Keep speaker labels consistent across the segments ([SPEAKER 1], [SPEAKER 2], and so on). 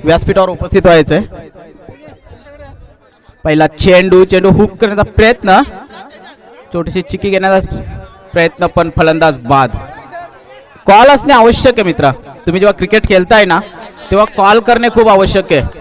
[SPEAKER 1] व्यासपीठावर उपस्थित व्हायचंय. पहिला चेंडू हुक करण्याचा प्रयत्न, छोटीशी चिकी घेण्याचा प्रयत्न, पण फलंदाज बाद. कॉल असणे आवश्यक आहे मित्रा. तुम्ही जेव्हा क्रिकेट खेळताय ना तेव्हा कॉल करणे खूप आवश्यक आहे.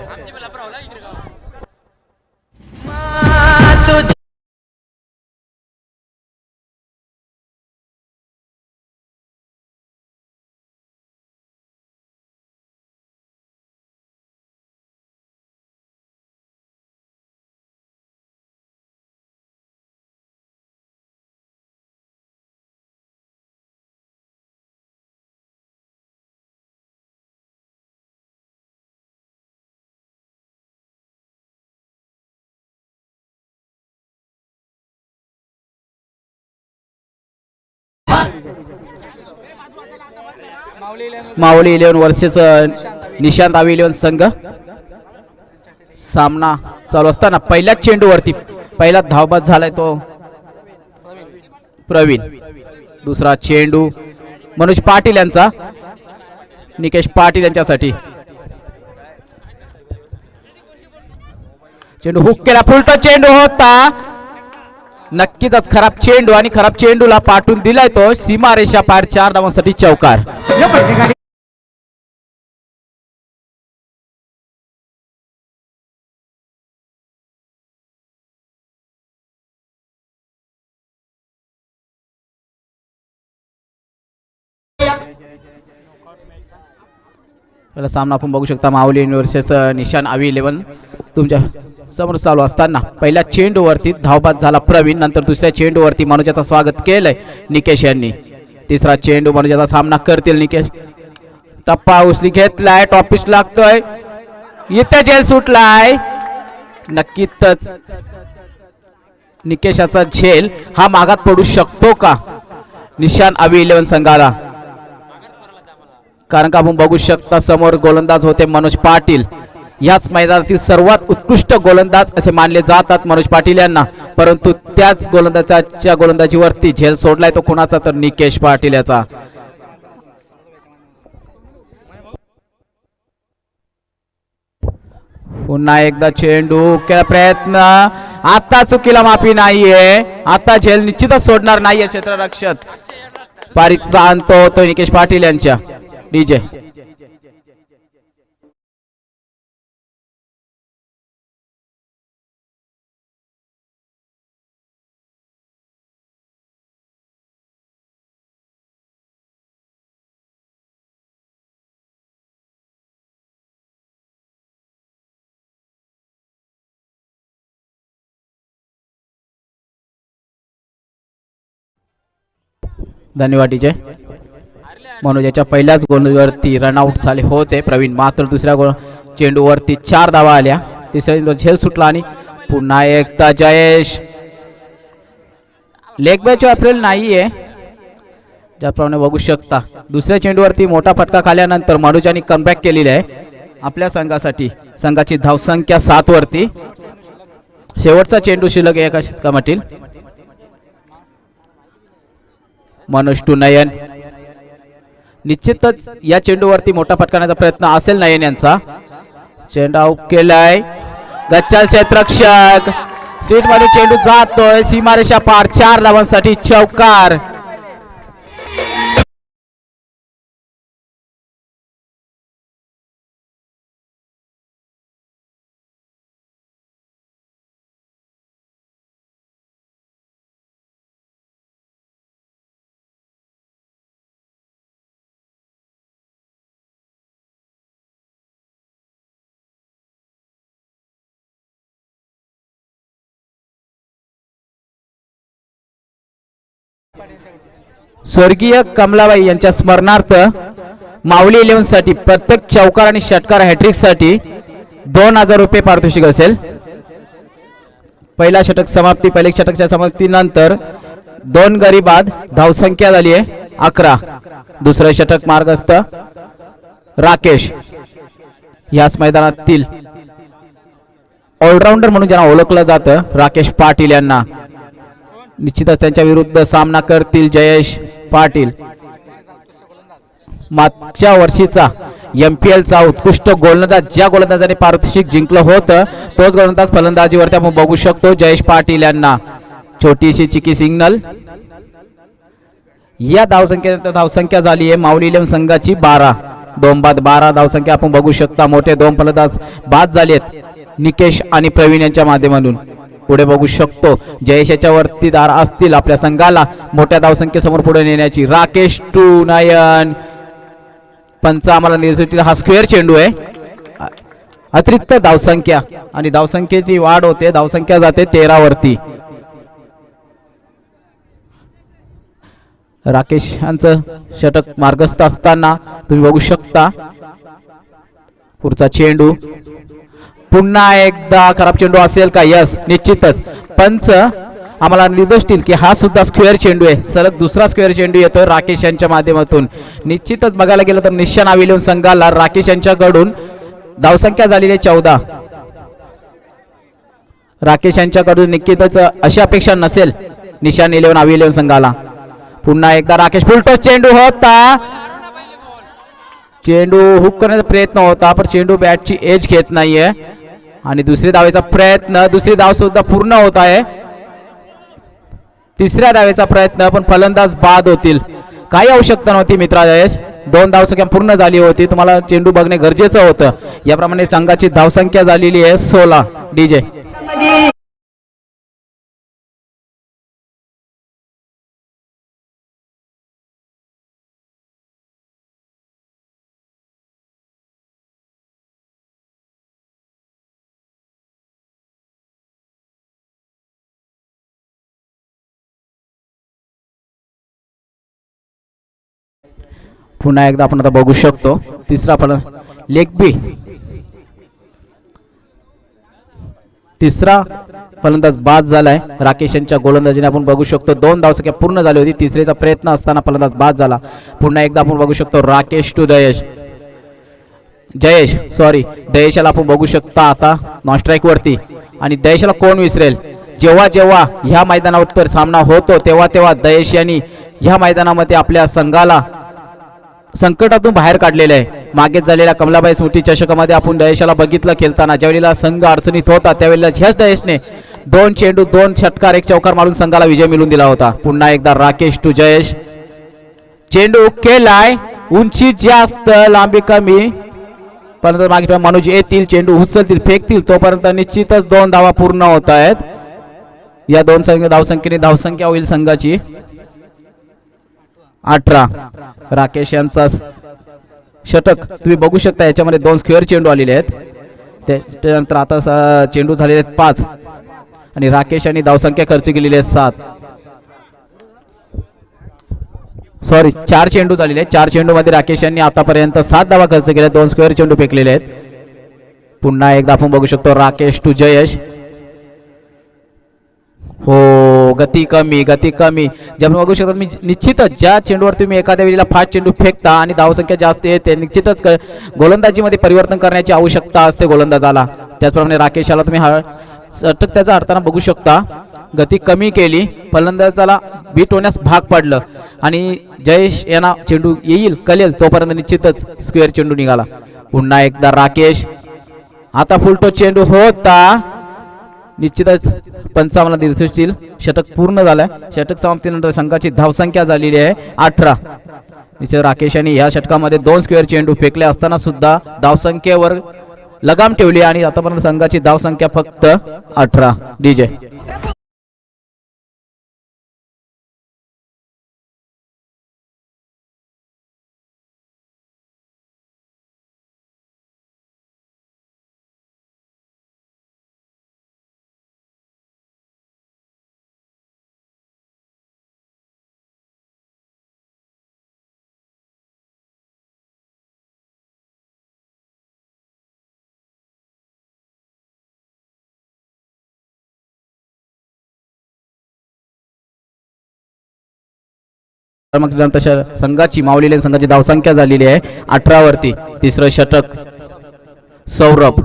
[SPEAKER 1] माऊली 11 वर्सेस निशांत आवी 11 संघ. सामना चालू असताना पहिल्या चेंडूवरती पहिला धावबाद झालाय तो प्रवीण. दुसरा चेंडू मनोज पाटील यांचा, निकेश पाटील यांच्यासाठी. चेंडू हुक केला, फुलटो चेंडू होता. नक्कीच खराब चेंडू आणि खराब चेंडूला पाठवून दिलाय तो सीमारेषा पार. 4 धावांसाठी चौकार. पहिला सामना आपण बघू शकता माऊली वर्सेस निशान आवी 11 तुमच्या समोर चालू असताना पहिल्या चेंडूवरती धावबाद झाला प्रवीण. नंतर दुसऱ्या चेंडूवरती मनोजाचं स्वागत केलंय निकेश यांनी. तिसरा चेंडू मनोजाचा सामना करतील निकेश. टप्पा उचली घेतलाय, टॉपिस लागतोय, इथे झेल सुटलाय. नक्कीच निकेशाचा झेल हा मागात पडू शकतो का निशान आवी 11 संघाला? कारण का आपण बघू शकता समोर गोलंदाज होते मनोज पाटील. याच मैदानातील सर्वात उत्कृष्ट गोलंदाज असे मानले जातात मनोज पाटील यांना. परंतु त्याच गोलंदाजाच्या गोलंदाजीवरती झेल सोडलाय तो कोणाचा, तर निकेश पाटील याचा. पुन्हा एकदा चेंडू केला प्रयत्न, आता चुकीला माफी नाहीये. आता झेल निश्चितच सोडणार नाहीये क्षेत्ररक्षक. पारीचा अंत होतो निकेश पाटील यांच्या. डीजे धन्यवाद डीजे. मनोजाच्या पहिल्याच गोलवरती रनआउट झाले होते प्रवीण. मात्र दुसऱ्या चेंडूवरती 4 धावा आल्या. तिसऱ्या झेल सुटला आणि पुन्हा एकदा जयेश. लेग बॅच वापरेल नाहीये ज्याप्रमाणे बघू शकता. दुसऱ्या चेंडूवरती मोठा फटका खाल्यानंतर मनोजाने कमबॅक केलेली आहे आपल्या संघासाठी. संघाची धावसंख्या 7 वरती. शेवटचा चेंडू शिल्लक एका षटकामधील. मनोज टू नयन. निश्चितच या चेंडूवरती मोठा फटकाण्याचा प्रयत्न असेल नयन यांचा. चेंडू आउट केलाय. गच्चाल क्षेत्ररक्षक स्ट्रीट मध्ये चेंडू जातोय सीमारेषा पार. 4 धावांसाठी चौकार. स्वर्गीय कमलाबाई यांच्या स्मरणार्थ माऊली 11 साठी प्रत्येक चौकार आणि षटकार हॅट्रिक साठी 2000 रुपये पारितोषिक असेल. पहिला षटक समाप्ती, पहिल्या षटकाच्या समाप्तीनंतर 2 गडी बाद. धावसंख्या झाली आहे 11. दुसरे षटक मार्गस्थ राकेश. याच मैदानातील ऑलराऊंडर म्हणून ज्यांना ओळखलं जातं राकेश पाटील यांना. निश्चितच त्यांच्या विरुद्ध सामना करतील जयेश पाटील. मागच्या वर्षीचा MPL चा उत्कृष्ट गोलंदाज ज्या गोलंदाजाने पारितोषिक जिंकलं होतं तोच गोलंदाज फलंदाजीवरती आपण बघू शकतो जयेश पाटील यांना. छोटीशी चिकी सिग्नल. या धावसंख्या झाली आहे माऊली 11 संघाची 12. 2 बाद 12 धावसंख्या आपण बघू शकता. मोठे 2 फलंदाज बाद झालेत निकेश आणि प्रवीण यांच्या माध्यमातून. पुढे बघू शकतो जयेश याच्यावरती दार असतील आपल्या संघाला मोठ्या धावसंख्येसमोर पुढे नेण्याची. राकेश टू नयन पंच आम्हाला निर्देशित हा स्क्वेअर चेंडू आहे. अतिरिक्त धावसंख्या आणि धावसंख्येची वाढ होते. धावसंख्या जाते 13 वरती. राकेश यांचं षटक मार्गस्थ असताना तुम्ही बघू शकता. पुढचा चेंडू पुन्हा एकदा खराब चेंडू असेल का? यस निश्चितच. पंच आम्हाला निर्देश देईल की हा सुद्धा स्क्वेअर चेंडू आहे. सलग दुसरा स्क्वेअर चेंडू येतोय राकेश यांच्या माध्यमातून. निश्चितच बघायला गेलं तर निशाण आविलेवन संघाला राकेश यांच्याकडून धावसंख्या झालेली आहे 14. राकेश यांच्याकडून निश्चितच अशी अपेक्षा नसेल निशाण 11 आविलेवन संघाला. पुन्हा एकदा राकेश फुलटॉस चेंडू होता. चेंडू हुक करण्याचा प्रयत्न होता पण चेंडू बॅटची एज घेत नाहीये आणि दुसरी धावेचा प्रयत्न. दुसरी धाव सुद्धा पूर्ण होत आहे. तिसऱ्या धावेचा प्रयत्न पण फलंदाज बाद होतील. काही आवश्यकता नव्हती मित्रा जयेश. 2 धावसंख्या पूर्ण झाली होती. तुम्हाला चेंडू बघणे गरजेचं होतं. याप्रमाणे संघाची धावसंख्या झालेली आहे 16. डीजे पुन्हा एकदा आपण आता बघू शकतो. तिसरा लेग बी. तिसरा फलंदाज बाद झालाय राकेश यांच्या गोलंदाजीने आपण बघू शकतो. 2 धावसंख्या पूर्ण झाली होती. तिसरीचा प्रयत्न असताना फलंदाज बाद झाला. पुन्हा एकदा आपण बघू शकतो राकेश टू जयेश दयेशाला आपण बघू शकता आता नॉन स्ट्राईक वरती. आणि दयेशाला कोण विसरेल. जेव्हा जेव्हा ह्या मैदानावर तर सामना होतो तेव्हा तेव्हा दयेश यांनी ह्या मैदानामध्ये आपल्या संघाला संकटातून बाहेर काढलेलं आहे. मागेच झालेल्या कमलाबाई स्मृती चषकामध्ये आपण दयेशाला बघितलं खेळताना. ज्यावेळेला संघ अडचणीत होता त्यावेळेला ह्याच दयेशने 2 चेंडू 2 षटकार 1 चौकार मारून संघाला विजय मिळवून दिला होता. पुन्हा एकदा राकेश टू जयेश. चेंडू केलाय. उंची जास्त लांबी कमी. परंतु मागे मनोज येतील चेंडू उचलतील फेकतील तोपर्यंत निश्चितच 2 धावा पूर्ण होत आहेत. या 2 धावसंख्येने धावसंख्या होईल संघाची 18. राकेश यांचा षटक तुम्ही बघू शकता. याच्यामध्ये 2 स्क्वेअर चेंडू आलेले आहेत. त्यानंतर आता चेंडू झालेले आहेत 5 आणि राकेश यांनी धावसंख्या खर्च केलेली आहे 7. 4 चेंडू झालेले आहेत. 4 चेंडू मध्ये राकेश यांनी आतापर्यंत 7 धावा खर्च केल्या. 2 स्क्वेअर चेंडू फेकलेले आहेत. पुन्हा एकदा आपण बघू शकतो राकेश टू जयेश. हो गती कमी जेव्हा बघू शकता मी निश्चितच ज्या चेंडूवर तुम्ही एखाद्या वेळेला 5 चेंडू फेकता आणि धावसंख्या जास्त येते निश्चितच गोलंदाजीमध्ये परिवर्तन करण्याची आवश्यकता असते गोलंदाजाला. त्याचप्रमाणे राकेशाला तुम्ही षटक त्याचा अर्थानं बघू शकता. गती कमी केली फलंदाजाला बीट होण्यास भाग पडलं आणि जयेश यांना चेंडू येईल कळेल तोपर्यंत निश्चितच स्क्वेअर चेंडू निघाला. पुन्हा एकदा राकेश. आता फुलटो चेंडू होता. निश्चितच 55 दिवसातील षटक पूर्ण झालाय. षटक समाप्तीनंतर संघाची धावसंख्या झालेली आहे 18. निश्चित राकेश यांनी या षटकामध्ये 2 स्क्वेअर चेंडू फेकले असताना सुद्धा धावसंख्येवर लगाम ठेवली आणि आतापर्यंत संघाची धावसंख्या फक्त 18. डीजे संघाची माऊली संघाची धावसंख्या झालेली आहे 18 वरती. तिसरं षटक सौरभ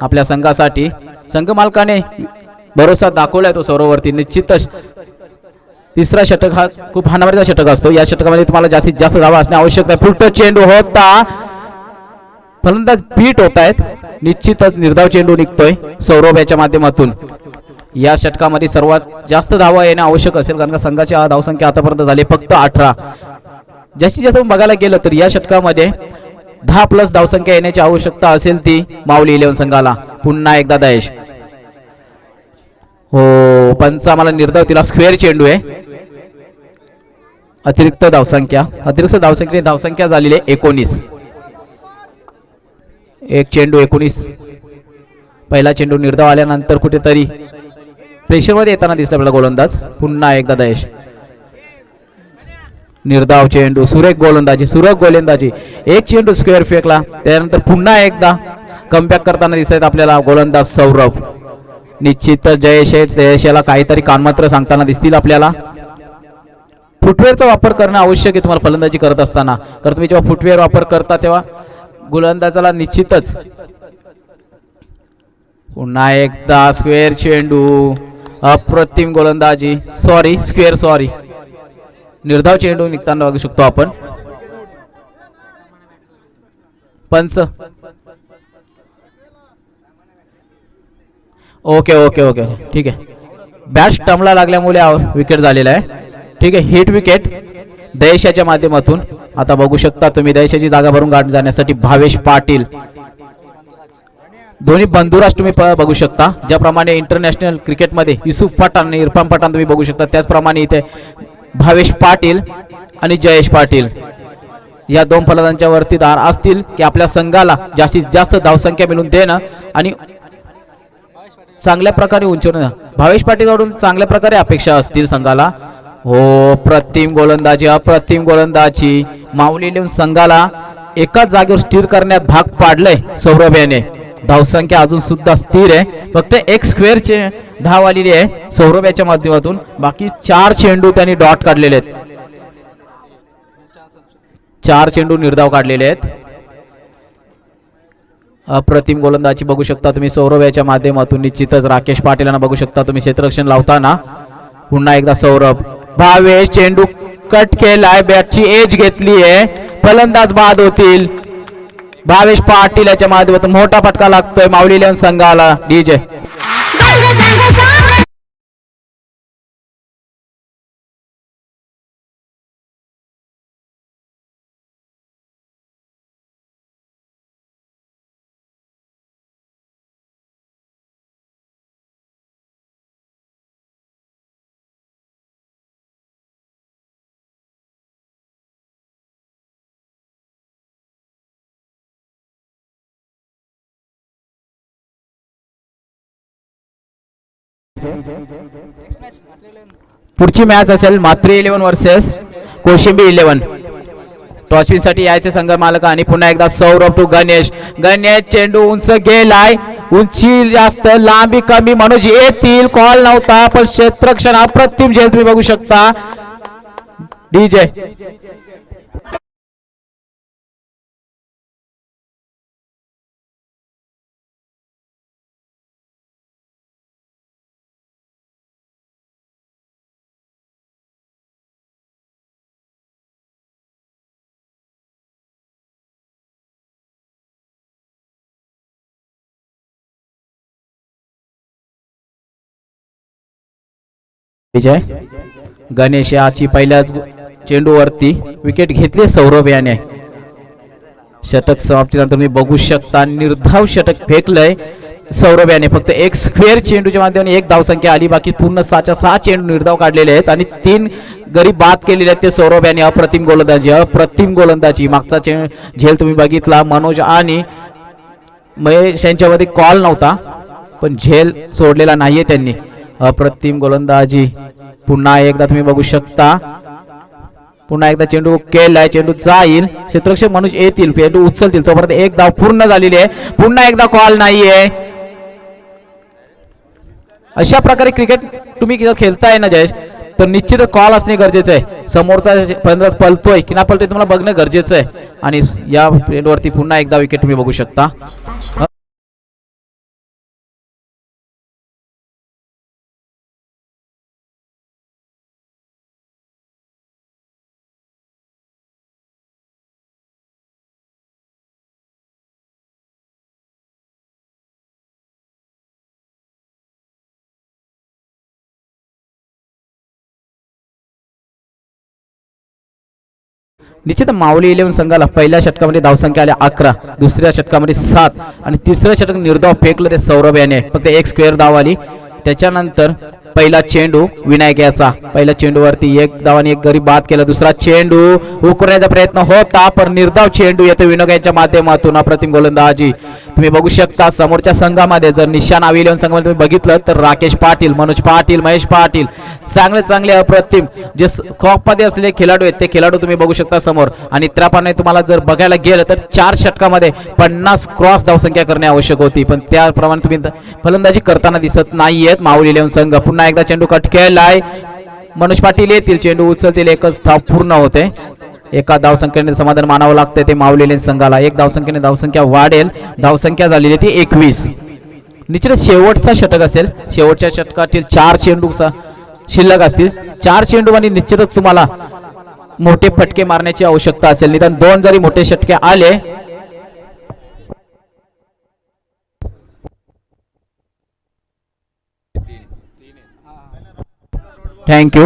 [SPEAKER 1] आपल्या संघासाठी. संघ मालकाने भरोसा दाखवलाय तो सौरभ वरती. निश्चितच तिसरा षटक हा खूप हाणामारीचा षटक असतो. या षटकामध्ये तुम्हाला जास्तीत जास्त धावा असणे आवश्यक आहे. फुलटच चेंडू होता, फलंदाज बीट होत आहेत. निश्चितच निर्धाव चेंडू निघतोय सौरभ याच्या माध्यमातून. या षटकामध्ये सर्वात जास्त धावा येणे आवश्यक असेल, कारण का संघाची धावसंख्या आतापर्यंत झाली फक्त 18. जास्तीत जास्त बघायला गेलं तर या षटकामध्ये 10+ धावसंख्या येण्याची आवश्यकता असेल ती माऊली 11 संघाला. पुन्हा एकदा दयेश, हो पंच आम्हाला निर्धाव तिला स्क्वेअर चेंडू आहे. अतिरिक्त धावसंख्या झालेली आहे 19. एक चेंडू 19. पहिला चेंडू निर्धाव आल्यानंतर कुठेतरी प्रेशरमध्ये येताना दिसला आपला गोलंदाज. पुन्हा एकदा दयेश, निर्धाव चेंडू, सुरेख गोलंदाजी. एक चेंडू स्क्वेअर फेकला, त्यानंतर पुन्हा एकदा कमबॅक करताना दिसत आहेत आपल्याला गोलंदाज सौरभ. निश्चितच जयेशला काहीतरी कानमात्र सांगताना दिसतील आपल्याला. फुटवेअरचा वापर करणं आवश्यक आहे तुम्हाला फलंदाजी करत असताना, कारण तुम्ही जेव्हा फुटवेअर वापर करता तेव्हा गोलंदाजाला निश्चितच. पुन्हा एकदा स्क्वेअर चेंडू, अप्रतिम गोलंदाजी, सॉरी निर्धाव चेंडू निघताना बघू शकतो आपण. पंच ओके ठीक आहे. बॅट स्टंपला लागल्यामुळे विकेट झालेला आहे. ठीक आहे, हिट विकेट दयेशाच्या माध्यमातून. आता बघू शकता तुम्ही दयेशाची जागा भरून जाण्यासाठी भावेश पाटील, दोन्ही बंधुराज तुम्ही बघू शकता. ज्याप्रमाणे इंटरनॅशनल क्रिकेटमध्ये युसुफ पठाण आणि इरफान पठाण तुम्ही बघू शकता, त्याचप्रमाणे इथे भावेश पाटील आणि जयेश पाटील या दोन फलंदाजांच्या वरती धार असतील की आपल्या संघाला जास्तीत जास्त धावसंख्या मिळवून देणं आणि चांगल्या प्रकारे उंचवणं. भावेश पाटीलकडून चांगल्या प्रकारे अपेक्षा असतील संघाला. हो, अप्रतिम गोलंदाजी. माऊली 11 संघाला एकाच जागेवर स्थिर करण्यात भाग पाडलंय सौरभ याने. धावसंख्या अजून सुद्धा स्थिर आहे, फक्त एक स्क्वेअरचे धाव आलेली आहे सौरभ याच्या माध्यमातून. बाकी 4 चेंडू त्यांनी डॉट काढलेले आहेत, 4 चेंडू निर्धाव काढलेले आहेत. अप्रतिम गोलंदाजी बघू शकता तुम्ही सौरभ याच्या माध्यमातून. निश्चितच राकेश पाटीलांना बघू शकता तुम्ही क्षेत्ररक्षण लावताना. पुन्हा एकदा सौरभ, भावेश चेंडू कट केलाय, बॅटची एज घेतली आहे, फलंदाज बाद होतील. भावेश पाटील याच्या माध्यमातून मोठा फटका लागतोय माऊली 11 संघाला. डीजे पुढची मॅच असेल मात्री 11 वर्सेस कोशिंबी 11. टॉसविन साठी यायचे संघ मालक. आणि पुन्हा एकदा सौरभ टू गणेश चेंडू उंच गेलाय, उंची जास्त लांबी कमी, मनोज येतील, कॉल नव्हता पण क्षेत्ररक्षण अप्रतिम झेल तुम्ही बघू शकता. डीजे गणेश याची पहिल्याच चेंडूवरती विकेट घेतली सौरभ याने. षटक समाप्तीनंतर तुम्ही बघू शकता निर्धाव षटक फेकलंय सौरभ याने. फक्त एक स्क्वेअर चेंडूच्या माध्यमाने एक धावसंख्या आली, बाकी पूर्ण 6 चेंडू निर्धाव काढलेले आहेत आणि 3 गरी बाद केलेले आहेत ते सौरभ याने. अप्रतिम गोलंदाजी. मागचा झेल तुम्ही बघितला, मनोज आणि महेश यांच्यामध्ये कॉल नव्हता पण झेल सोडलेला नाहीये त्यांनी. अप्रतिम गोलंदाजी. पुन्हा एकदा तुम्ही बघू शकता, पुन्हा एकदा चेंडू केलाय, चेंडू जाईल, क्षेत्ररक्षक मनोज येतील, चेंडू उचलतील, तोपर्यंत एक धाव पूर्ण झालेली आहे. पुन्हा एकदा कॉल नाहीये. अशा प्रकारे क्रिकेट तुम्ही खेळताय ना जयेश, तर निश्चित कॉल असणे गरजेचं आहे. समोरचा फलंदाज पलतोय की ना पलतोय तुम्हाला बघणं गरजेचं आहे. आणि या वरती पुन्हा एकदा विकेट तुम्ही बघू शकता. निश्चित माऊली 11 संघाला पहिल्या षटकामध्ये धावसंख्या आल्या 11, दुसऱ्या षटकामध्ये 7 आणि तिसऱ्या षटक निर्धाव फेकलं ते सौरभ याने, फक्त एक स्क्वेअर धाव आली. त्याच्यानंतर पहिला चेंडू विनायक याचा, पहिल्या चेंडूवरती एक धावाने एक गरी बाद केला. दुसरा चेंडू उकरण्याचा प्रयत्न होता पण निर्धाव चेंडू येतो विनायक यांच्या माध्यमातून. अप्रतिम गोलंदाजी तुम्ही बघू शकता. समोरच्या संघामध्ये जर निशान आवी 11 संघामध्ये तुम्ही बघितलं तर राकेश पाटील, मनोज पाटील, महेश पाटील, चांगले चांगले अप्रतिम जे क्रॉप मध्ये असलेले खेळाडू आहेत ते खेळाडू तुम्ही बघू शकता समोर. आणि त्याप्रमाणे तुम्हाला जर बघायला गेलं तर 4 षटकामध्ये 50 क्रॉस धावसंख्या करणे आवश्यक होती, पण त्याप्रमाणे तुम्ही फलंदाजी करताना दिसत नाहीयेत माऊली 11 संघ. पुन्हा एकदा चेंडू कट केलाय, मनोज पाटील येतील, चेंडू उचलतील, एकच धाव पूर्ण होते. एका धावसंख्येने समाधान मानावं लागतं ते माऊली 11 संघाला. एक धावसंख्येने धावसंख्या वाढेल, धावसंख्या झालेली ती 21. निश्चित शेवटचा षटक असेल, शेवटच्या षटकातील 4 चेंडू शिल्लक असतील. 4 चेंडू मध्ये निश्चितच तुम्हाला मोठे फटके मारण्याची आवश्यकता असेल. निदान 2 जरी मोठे षटके आले थँक्यू.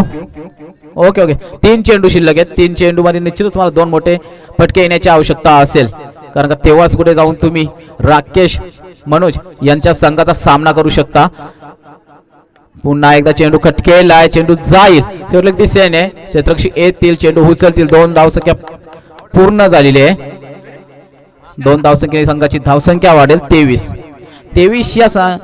[SPEAKER 1] ओके ओके 3 चेंडू शिल्लक आहेत. 3 चेंडू मध्ये निश्चितच तुम्हाला 2 मोठे फटके येण्याची आवश्यकता असेल, कारण का तेव्हाच कुठे जाऊन तुम्ही राकेश मनोज यांच्या संघाचा सामना करू शकता. पुन्हा एकदा चेंडू खटकेलाय, चेंडू जाईल शेवटल्या दिशेने, क्षेत्ररक्षक येतील, चेंडू उचलतील. 2 धावसंख्या पूर्ण झालेली आहे. 2 धावसंख्येने संघाची धावसंख्या वाढेल 23 या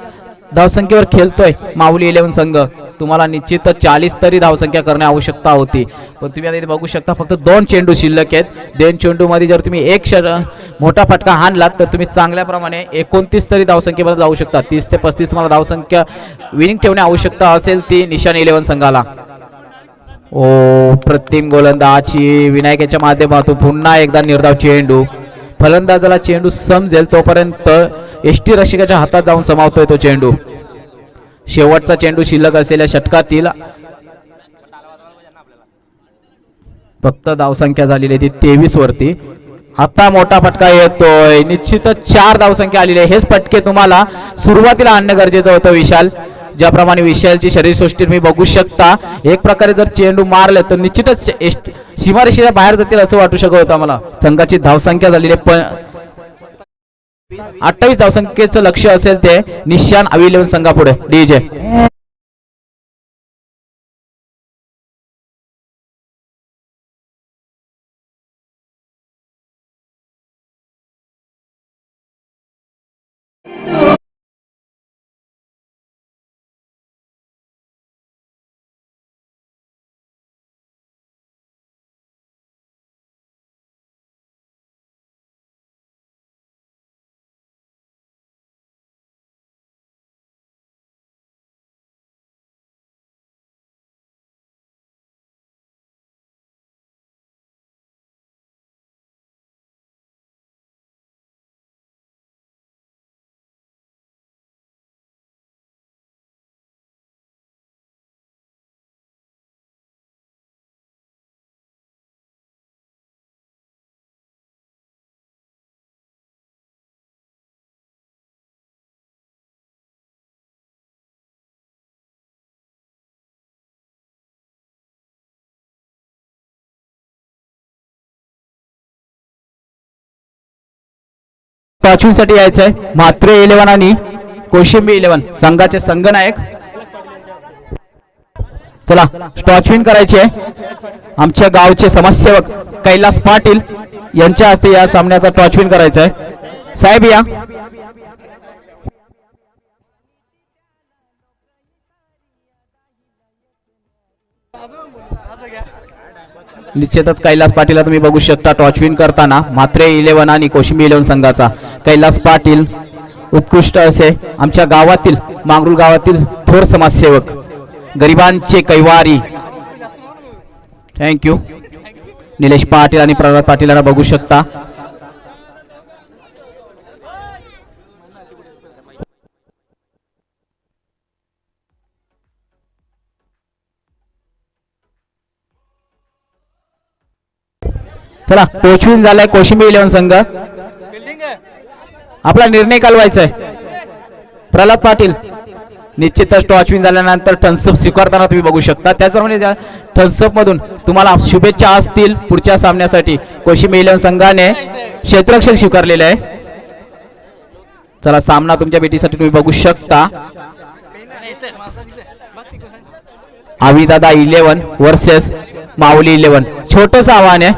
[SPEAKER 1] धावसंख्येवर खेळतोय माऊली 11 संघ. तुम्हाला निश्चित 40 तरी धावसंख्या करणे आवश्यकता होती, पण तुम्ही आता इथे बघू शकता फक्त 2 चेंडू शिल्लक आहेत. 2 चेंडू मध्ये जर तुम्ही एक मोठा फटका हाणलात तर तुम्ही चांगल्या प्रमाणे 29 तरी धावसंख्येमध्ये जाऊ शकता. 30 ते 35 तुम्हाला धावसंख्या विनिंग ठेवणे आवश्यकता असेल ती निशान 11 संघाला. ओ प्रतिम गोलंदाजी विनायकाच्या माध्यमातून पुन्हा एकदा निर्धाव चेंडू. फलंदाजाला चेंडू समजेल तोपर्यंत एसटी रसिकाच्या हातात जाऊन समावतोय तो चेंडू. शेवटचा चेंडू शिल्लक असलेल्या षटकातील फक्त धावसंख्या झालेली ती 23 वरती. आता मोठा फटका येतोय, निश्चितच 4 धावसंख्या आलेली आहे. हेच फटके तुम्हाला सुरुवातीला आणणे गरजेचं होतं विशाल. ज्याप्रमाणे विशालची शरीरसृष्टी तुम्ही बघू शकता, एक प्रकारे जर चेंडू मारले तर निश्चितच सीमारेषेच्या बाहेर जातील असं वाटू शकत होतं मला. संघाची धावसंख्या झालेली आहे 28 धावसंख्येचं लक्ष असेल ते निशान आवी 11 संघापुढे. डीजे साठी यायचंय म्हात्रे 11 आणि कोशिंबी 11 संघाचे संघनायक. चला स्टॉचविन करायचे आमच्या गावचे समाजसेवक कैलास पाटील यांच्या हस्ते या सामन्याचा टॉचविन करायचा आहे. साहेब या. निश्चितच कैलास पाटील तुम्ही बघू शकता टॉचविन करताना म्हात्रे 11 आणि कोशिंबी 11 संघाचा. कैलास पाटील उत्कृष्ट असे आमच्या गावातील मांगरूळ गावातील थोर समाजसेवक, गरिबांचे कैवारी. थँक्यू. निलेश पाटील आणि प्रल्हाद पाटील यांना बघू शकता. चला टॉचविन झालाय कोशिंबी 11 संघ. आपला निर्णय कालवायचा आहे. प्रल्हाद पाटील निश्चितच टॉचविन झाल्यानंतर टन्सअप स्वीकारताना तुम्ही बघू शकता. त्याचप्रमाणे टन्सअप मधून तुम्हाला शुभेच्छा असतील पुढच्या सामन्यासाठी. कोशिमा 11 संघाने क्षेत्ररक्षण स्वीकारलेले आहे. चला सामना तुमच्या भेटीसाठी तुम्ही बघू शकता. आविदादा 11 वर्सेस माऊली 11. छोटंसं आव्हान आहे.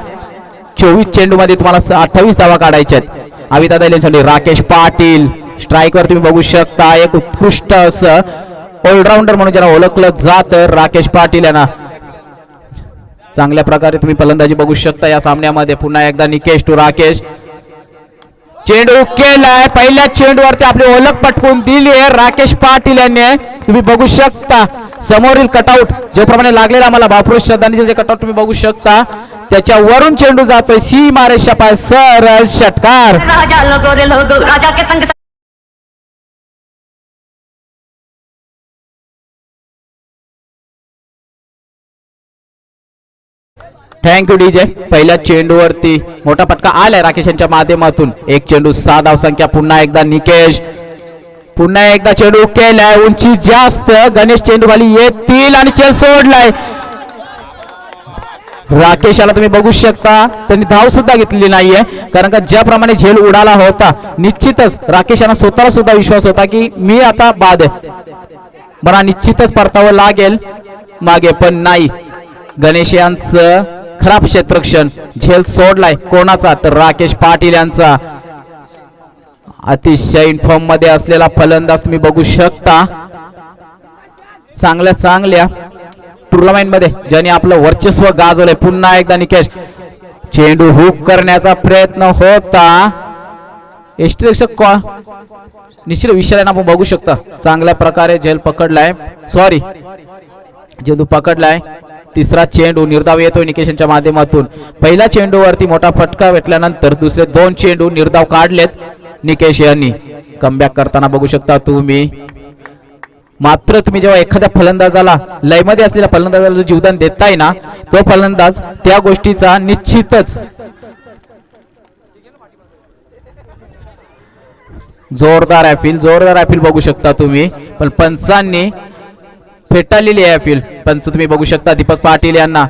[SPEAKER 1] 24 चेंडू मध्ये तुम्हाला 28 धावा काढायच्या आहेत. आविदादा 11 साठी राकेश पाटील स्ट्राईक वर तुम्ही बघू शकता. एक उत्कृष्ट असं ऑलराऊंडर म्हणून ज्यांना ओळखलं जातं राकेश पाटील यांना चांगल्या प्रकारे तुम्ही फलंदाजी बघू शकता या सामन्यामध्ये. पुन्हा एकदा निकेश टू राकेश. चेंडू केलाय. पहिल्या चेंडूवरती आपली ओळख पटकून दिली आहे राकेश पाटील यांनी. तुम्ही बघू शकता समोरील कटआउट ज्याप्रमाणे लागलेला आम्हाला बापरुष श्रद्धांजली जे कटआउट तुम्ही बघू शकता त्याच्यावरून चेंडू जातोय सीमारेषा पाय सरळ षटकार. Thank you DJ. पहिल्या चेंडूवरती मोठा फटका आलाय राकेश यांच्या माध्यमातून. एक चेंडू 6 धावसंख्या. पुन्हा एकदा निकेश. पुन्हा एकदा चेंडू केलाय. उंची जास्त. गणेश चेंडू खाली येतील आणि चेंडू सोडलाय. राकेशाला तुम्ही बघू शकता त्यांनी धाव सुद्धा घेतलेली नाहीये कारण का ज्याप्रमाणे झेल उडाला होता निश्चितच राकेशांना स्वतःला सुद्धा विश्वास होता की मी आता बाद आहे बरा निश्चितच परतावं लागेल मागे पण नाही. गणेश यांचं खराब क्षेत्ररक्षण. झेल सोडलाय कोणाचा तर राकेश पाटील यांचा. अतिशय इन्फॉर्म मध्ये असलेला फलंदाज तुम्ही बघू शकता. चांगल्या टुर्नामेंट मध्ये ज्याने आपलं वर्चस्व गाजवलंय. पुन्हा एकदा निकेश. चेंडू हुक करण्याचा प्रयत्न होता. यष्टीरक्षक निश्चित विषयाला आपण बघू शकता चांगल्या प्रकारे झेल पकडलाय. सॉरी चेंडू पकडलाय. तिसरा चेंडू निर्धाव येतोय निकेशनच्या माध्यमातून. पहिल्या चेंडूवरती मोठा फटका भेटल्यानंतर दुसरे 2 चेंडू निर्धाव काढलेत निकेश यांनी. कमबॅक करताना बघू शकता तुम्ही. मात्र तुम्ही जेव्हा एखाद्या फलंदाजाला लयमध्ये असलेल्या फलंदाजाला जीवदान देताय ना तो फलंदाज त्या गोष्टीचा निश्चितच जोरदार अपील बघू शकता तुम्ही. पण पंचांनी फेटाळलेली आहे अपील. पंच तुम्ही बघू शकता दीपक पाटील यांना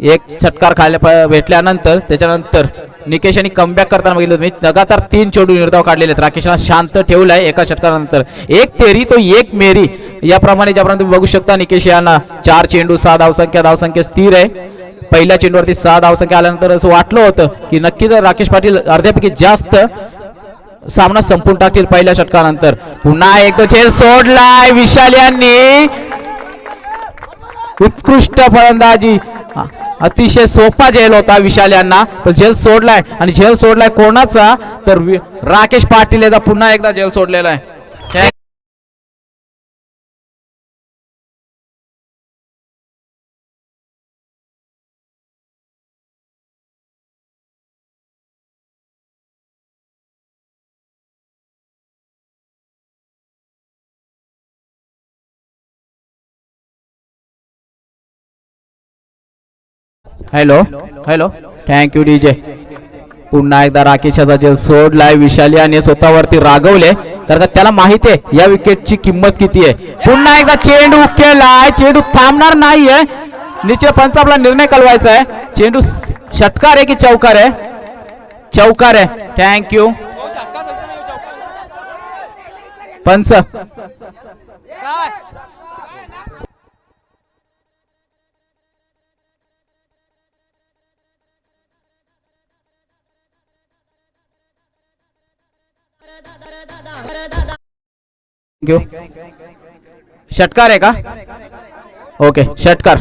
[SPEAKER 1] एक षटकार खायला भेटल्यानंतर त्याच्यानंतर निकेश यांनी कमबॅक करताना बघितलं तुम्ही लगातार 3 चेंडू निर्धाव काढलेले आहेत. राकेशला शांत ठेवलाय एका षटकानंतर. एक तेरी तो एक मेरी याप्रमाणे ज्याप्रमाणे तुम्ही बघू शकता निकेश यांना 4 चेंडू 6 धावसंख्या स्थिर आहे. पहिल्या चेंडूवरती 6 धावसंख्या आल्यानंतर असं वाटलं होतं की नक्कीच राकेश पाटील अर्ध्यापैकी जास्त सामना संपून टाकतील पहिल्या षटकानंतर. पुन्हा एकदा झेल सोडलाय विशाल यांनी. उत्कृष्ट फलंदाजी. अतिशय सोपा झेल होता विशाल यांना पण झेल सोडलाय आणि झेल सोडलाय कोणाचा तर राकेश पाटील याचा पुन्हा एकदा झेल सोडलेला आहे. Hello thank you DJ. पुन्हा एकदा राकेशाचा झेल सोडलाय विशाल याने स्वतःवरती रागवले कारण का त्याला माहिती आहे या विकेटची किंमत किती आहे. पुन्हा एकदा चेंडू केलाय. चेंडू थांबणार नाहीये. निश्चित पंच आपला निर्णय कळवायचा आहे. चेंडू षटकार आहे की चौकार आहे. चौकार आहे. थँक्यू पंच. षटकार आहे का. ओके षटकार.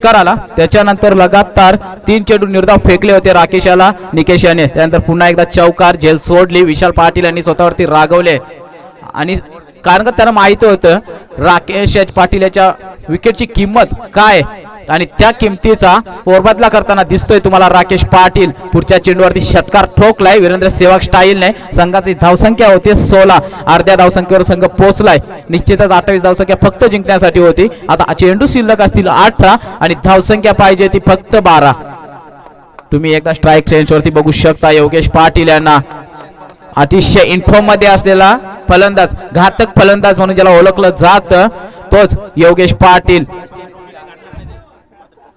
[SPEAKER 1] आला त्याच्यानंतर लगातार 3 चेंडू निर्धाव फेकले होते राकेशाला निकेश याने. त्यानंतर पुन्हा एकदा चौकार. झेल सोडली. विशाल पाटील यांनी स्वतःवरती रागवले आणि कारण का त्यांना माहिती होतं राकेश पाटील याच्या विकेटची किंमत काय आणि त्या किमतीचा पोरबदला करताना दिसतोय तुम्हाला राकेश पाटील. पुढच्या चेंडूवरती षटकार ठोकलाय वीरेंद्र सेवाग स्टाईलने. संघाची धावसंख्या होती 16. अर्ध्या धावसंख्येवर संघ पोहोचलाय. निश्चितच 28 धावसंख्या फक्त जिंकण्यासाठी होती. आता चेंडू शिल्लक असतील 18 आणि धावसंख्या पाहिजे ती फक्त 12. तुम्ही एकदा स्ट्राईक रेंजवरती बघू शकता योगेश पाटील यांना. अतिशय इन्फॉर्म मध्ये असलेला फलंदाज, घातक फलंदाज म्हणून ज्याला ओळखलं जातं तोच योगेश पाटील.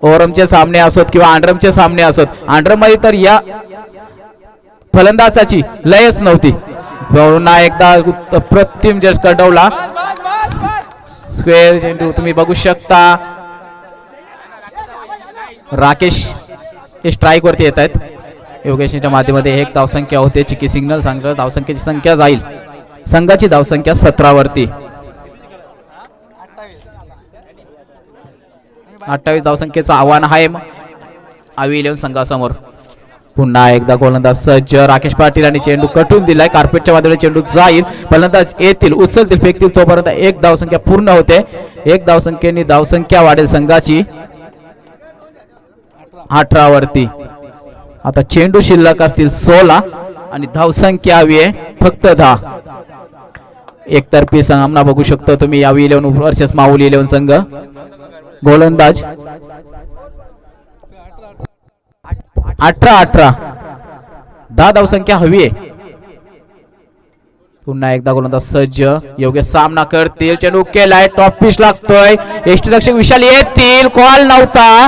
[SPEAKER 1] ओरमचे सामने असोत किंवा आंड्रमचे सामने असोत, आंड्रम मध्ये तर या फलंदाजाची लयच नव्हती. पुन्हा एकदा अप्रतिम जस्ट कडवला स्क्वेअर चेंडू तुम्ही बघू शकता. राकेश हे स्ट्राईक वरती येत आहेत. योगेशच्या माध्यमामध्ये एक धावसंख्या होते. चिकी सिग्नल सांगलं धावसंख्येची संख्या जाईल. संघाची धावसंख्या 17 वरती. 28 धावसंख्येचं आव्हान आहे आवी 11 संघासमोर. पुन्हा एकदा गोलंदाज सज्ज. राकेश पाटील आणि चेंडू कटून दिलाय. कार्पेटच्या माध्यमाने चेंडू जाईल. फलंदाज येतील, उचलतील, फेकतील तोपर्यंत एक धावसंख्या पूर्ण होते. एक धावसंख्येने धावसंख्या वाढेल संघाची 18 वरती. आता चेंडू शिल्लक असतील 16 आणि धावसंख्या हवी आहे फक्त 10. एकतर्फी सामना बघू शकतो तुम्ही आवी 11 वर्सेस माऊली 11 संघ. गोलंदाज 18 10 धावसंख्या हवी आहे. पुन्हा एकदा गोलंदाज सज्ज. योग्य सामना करतील. चेंडू केलाय. टॉप पिच लागतोय. यष्टीरक्षक विशाल येतील. कॉल नव्हता.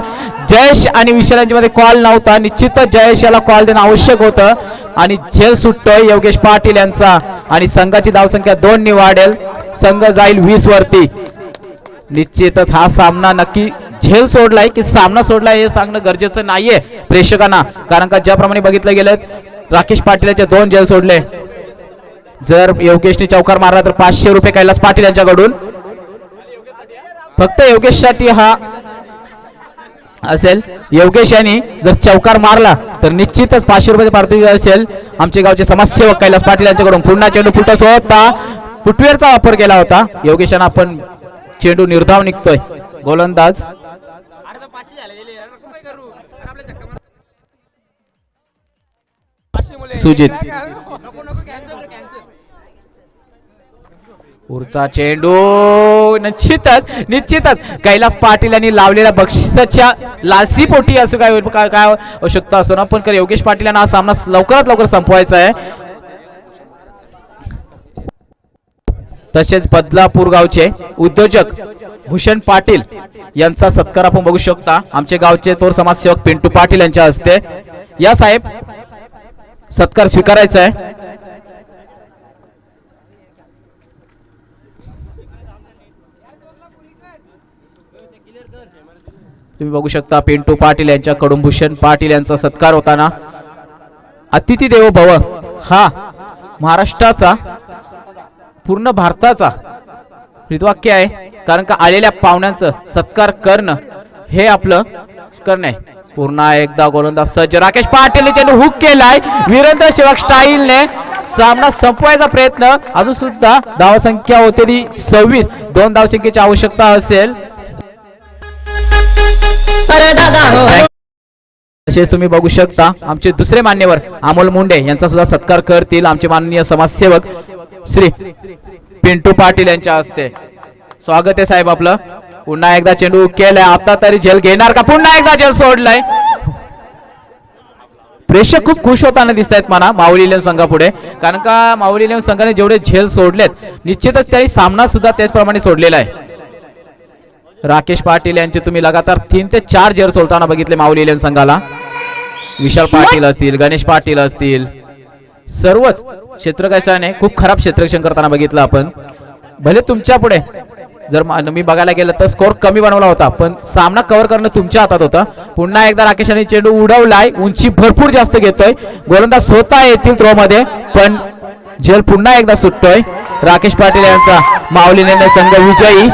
[SPEAKER 1] जयेश आणि विशाल यांच्यामध्ये कॉल नव्हता. निश्चितच जयेश याला कॉल देणं आवश्यक होतं आणि झेल सुटतोय योगेश पाटील यांचा आणि संघाची धावसंख्या 2 ने वाढेल. संघ जाईल 20 वरती. निश्चितच हा सामना नक्की झेल सोडलाय की सामना सोडलाय हे सांगणं गरजेचं नाहीये प्रेक्षकांना, कारण का ज्याप्रमाणे बघितलं गेलं राकेश पाटीलचे 2 झेल सोडले. जर योगेशने चौकार मारला तर 500 रुपये कैलास पाटील यांच्याकडून. फक्त योगेशसाठी हा असेल. योगेश यांनी जर चौकार मारला तर निश्चितच 500 रुपये पारितोषिक असेल. आमचे गावचे समाजसेवक कैलास पाटील यांच्याकडून. पुन्हा चेंडू फुटस होता. फुटवेअरचा वापर केला होता योगेशांना. आपण चेंडू निर्धाव निघतोय. गोलंदाज सुजित. पुढचा चेंडू निश्चितच कैलास पाटील यांनी लावलेल्या बक्षिसाच्या लालसीपोटी असं काय आवश्यकता असतो ना, पण योगेश पाटील यांना हा सामना लवकरात लवकर संपवायचा आहे. तसेच बदलापूर गावचे उद्योजक भूषण पाटील यांचा सत्कार आपण बघू शकता. आमचे गावचे थोर समाजसेवक पिंटू पाटील यांच्या हस्ते. या साहेब सत्कार स्वीकारायचा आहे. तुम्ही बघू शकता पिंटू पाटील यांच्याकडून भूषण पाटील यांचा सत्कार होताना. अतिथी देवो भव हा महाराष्ट्राचा पूर्ण भारताचा ब्रीदवाक्य आहे, कारण का आलेल्या पाहुण्यांचं सत्कार करणं हे आपलं करणं आहे. पुन्हा एकदा गोलंदाज सज्ज. राकेश पाटील चेंडू हुक केलाय. वीरेंद्र सेवक स्टाईलने सामना संपवायचा प्रयत्न. अजून सुद्धा धावसंख्या होते ती 26. 2 धावसंख्येची आवश्यकता असेल. तसेच तुम्ही बघू शकता आमचे दुसरे मान्यवर अमोल मुंडे यांचा सुद्धा सत्कार करतील आमचे माननीय समाजसेवक श्री पिंटू पाटील यांच्या हस्ते. स्वागत आहे साहेब आपलं. पुन्हा एकदा चेंडू केलाय. आता तरी झेल घेणार का? पुन्हा एकदा झेल सोडलाय. प्रेक्षक खूप खुश होताना दिसत आहेत म्हणा माऊली 11 संघापुढे, कारण का माऊली 11 संघाने जेवढे झेल सोडलेत निश्चितच त्यांनी सामना सुद्धा त्याचप्रमाणे सोडलेला आहे. राकेश पाटील यांचे तुम्ही लगातार 3 ते 4 झेल सोडताना बघितले माऊली 11 संघाला. विशाल पाटील असतील, गणेश पाटील असतील, सर्वच क्षेत्ररक्षकाने खूप खराब क्षेत्ररक्षण करताना बघितलं आपण. भले तुमच्या पुढे जर मी बघायला गेलं तर स्कोर कमी बनवला होता, पण सामना कव्हर करणं तुमच्या हातात होतं. पुन्हा एकदा राकेशाने चेंडू उडवलाय. उंची भरपूर जास्त घेतोय. गोलंदाज स्वतः येतील थ्रो मध्ये, पण झेल पुन्हा एकदा सुटतोय. राकेश पाटील यांचा माऊली 11 संघ विजयी.